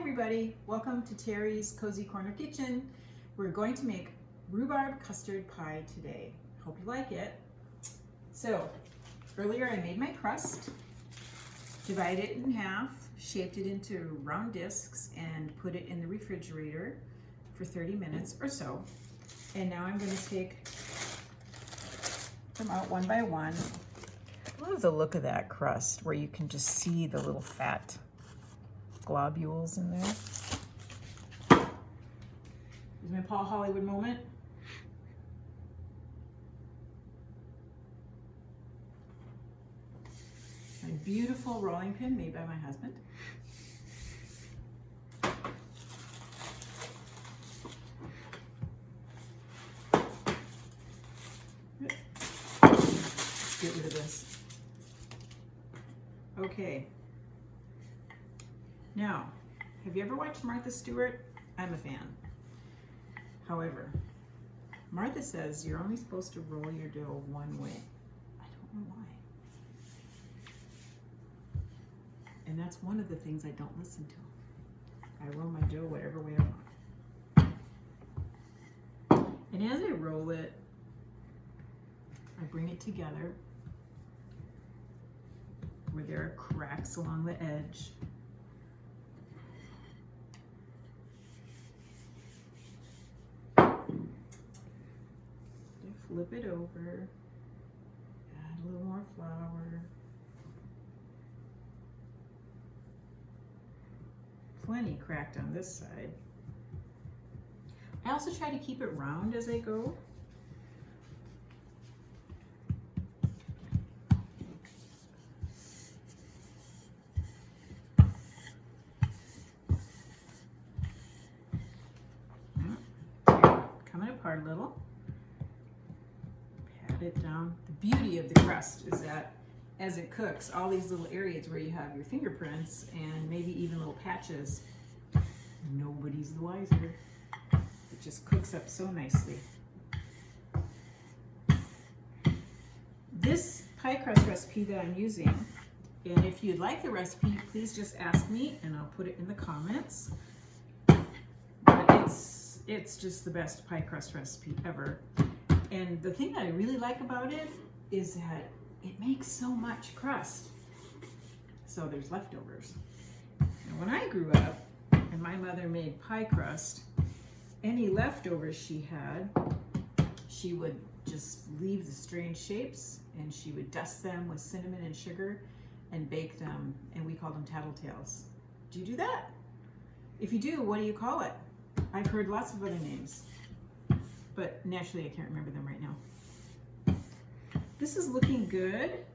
everybody, welcome to Terry's Cozy Corner Kitchen. We're going to make rhubarb custard pie today. Hope you like it. So earlier I made my crust, divided it in half, shaped it into round discs and put it in the refrigerator for 30 minutes or so. And now I'm going to take them out one by one. I love the look of that crust where you can just see the little fat globules in there. Here's my Paul Hollywood moment. My beautiful rolling pin made by my husband. Let's get rid of this. Okay. Now, have you ever watched Martha Stewart? I'm a fan. However, Martha says you're only supposed to roll your dough one way. I don't know why. And that's one of the things I don't listen to. I roll my dough whatever way I want. And as I roll it, I bring it together where there are cracks along the edge. Flip it over, add a little more flour. Plenty cracked on this side. I also try to keep it round as I go. Coming apart a little. It down. The beauty of the crust is that as it cooks, all these little areas where you have your fingerprints and maybe even little patches, nobody's the wiser. It just cooks up so nicely. This pie crust recipe that I'm using, and if you'd like the recipe, please just ask me and I'll put it in the comments. But it's just the best pie crust recipe ever. And the thing that I really like about it is that it makes so much crust. So there's leftovers. And when I grew up and my mother made pie crust, any leftovers she had, she would just leave the strange shapes and she would dust them with cinnamon and sugar and bake them, and we called them tattletales. Do you do that? If you do, what do you call it? I've heard lots of other names, but naturally I can't remember them right now. This is looking good,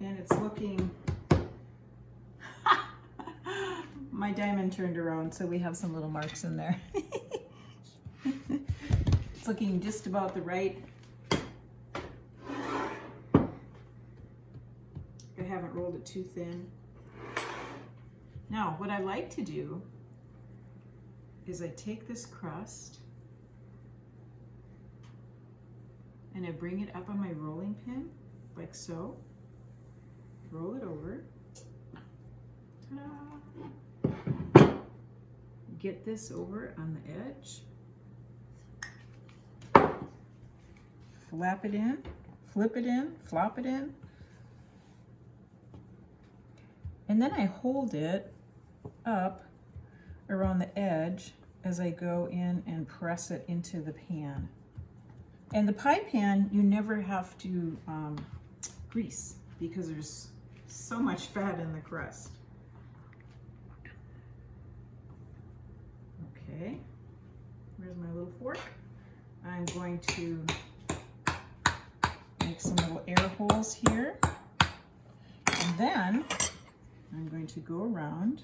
and it's looking, my diamond turned around, so we have some little marks in there. It's looking just about the right. I haven't rolled it too thin. Now, what I like to do is I take this crust and I bring it up on my rolling pin, like so. Roll it over. Ta-da! Get this over on the edge. Flap it in, flip it in, flop it in. And then I hold it up around the edge as I go in and press it into the pan. And the pie pan, you never have to grease because there's so much fat in the crust. Okay, where's my little fork? I'm going to make some little air holes here. And then I'm going to go around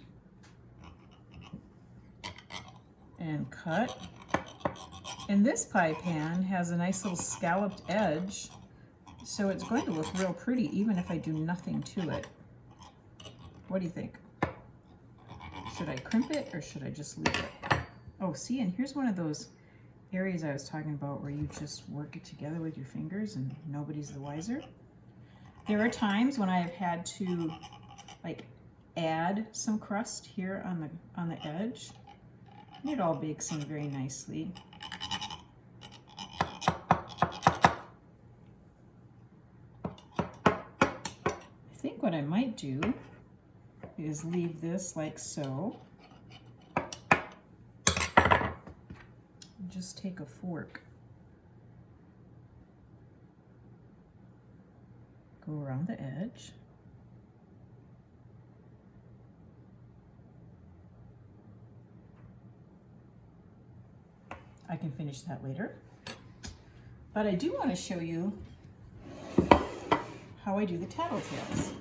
and cut. And this pie pan has a nice little scalloped edge, so it's going to look real pretty even if I do nothing to it. What do you think? Should I crimp it or should I just leave it? Oh, see, and here's one of those areas I was talking about where you just work it together with your fingers and nobody's the wiser. There are times when I have had to like add some crust here on the edge. And it all bakes in very nicely. I think what I might do is leave this like so. And just take a fork. Go around the edge. I can finish that later. But I do want to show you how I do the tattletales.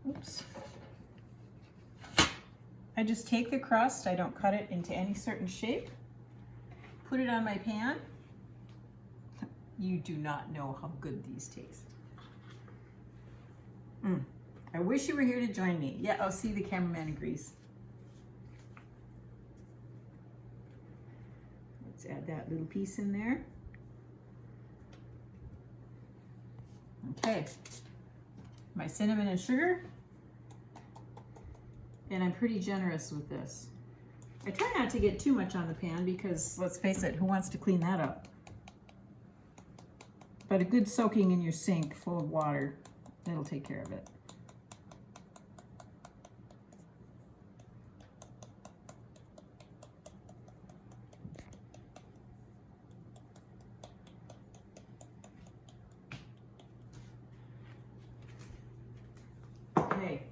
Oops. I just take the crust, I don't cut it into any certain shape, put it on my pan. You do not know how good these taste. I wish you were here to join me. Yeah, I'll see the cameraman agrees. Let's add that little piece in there. Okay, my cinnamon and sugar. And I'm pretty generous with this. I try not to get too much on the pan because, let's face it, who wants to clean that up? But a good soaking in your sink full of water, that'll take care of it. Okay,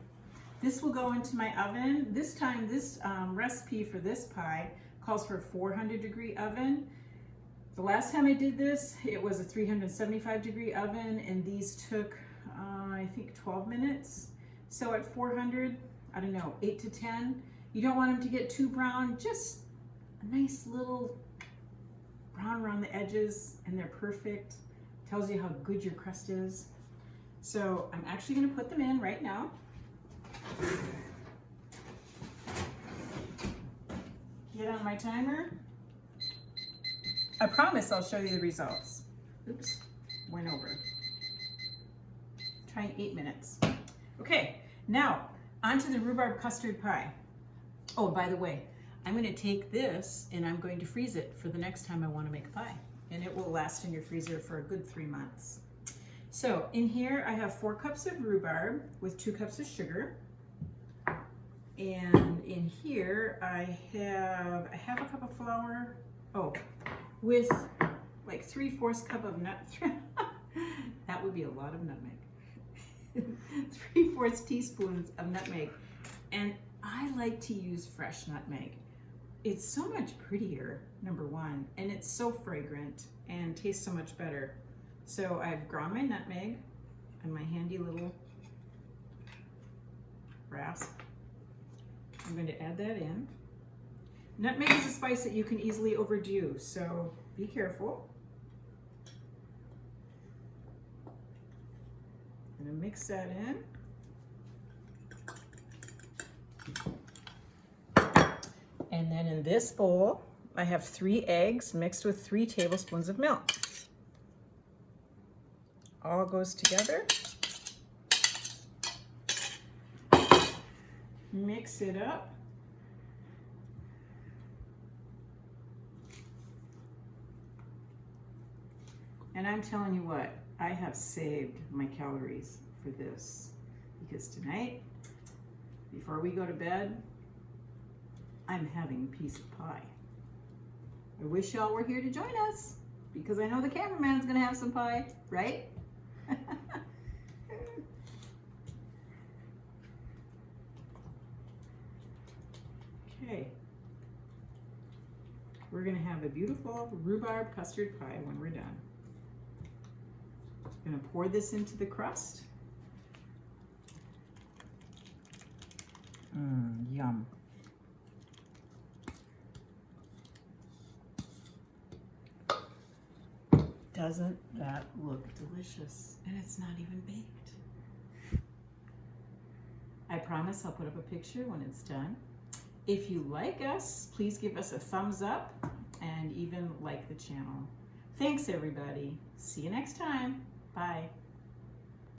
this will go into my oven. This time, this recipe for this pie calls for a 400-degree oven. The last time I did this, it was a 375-degree oven, and these took, I think, 12 minutes. So at 400, I don't know, 8 to 10. You don't want them to get too brown, just a nice little brown around the edges, and they're perfect. Tells you how good your crust is. So I'm actually going to put them in right now. Get on my timer. I promise I'll show you the results. Oops, went over. Trying 8 minutes. Okay, now onto the rhubarb custard pie. Oh, by the way, I'm going to take this and I'm going to freeze it for the next time I want to make a pie. And it will last in your freezer for a good 3 months. So in here I have 4 cups of rhubarb with 2 cups of sugar. And in here I have a half a cup of flour. Oh, with like 3/4 cup of that would be a lot of nutmeg. 3/4 teaspoons of nutmeg. And I like to use fresh nutmeg. It's so much prettier, number one, and it's so fragrant and tastes so much better. So I've ground my nutmeg and my handy little rasp. I'm going to add that in. Nutmeg is a spice that you can easily overdo, so be careful. I'm going to mix that in. And then in this bowl, I have 3 eggs mixed with 3 tablespoons of milk. All goes together. Mix it up. And I'm telling you what, I have saved my calories for this because tonight, before we go to bed, I'm having a piece of pie. I wish y'all were here to join us because I know the cameraman's gonna have some pie, right? Okay. We're gonna have a beautiful rhubarb custard pie when we're done. I'm gonna pour this into the crust. Yum. Doesn't that look delicious? And it's not even baked. I promise I'll put up a picture when it's done. If you like us, please give us a thumbs up and even like the channel. Thanks everybody. See you next time. Bye.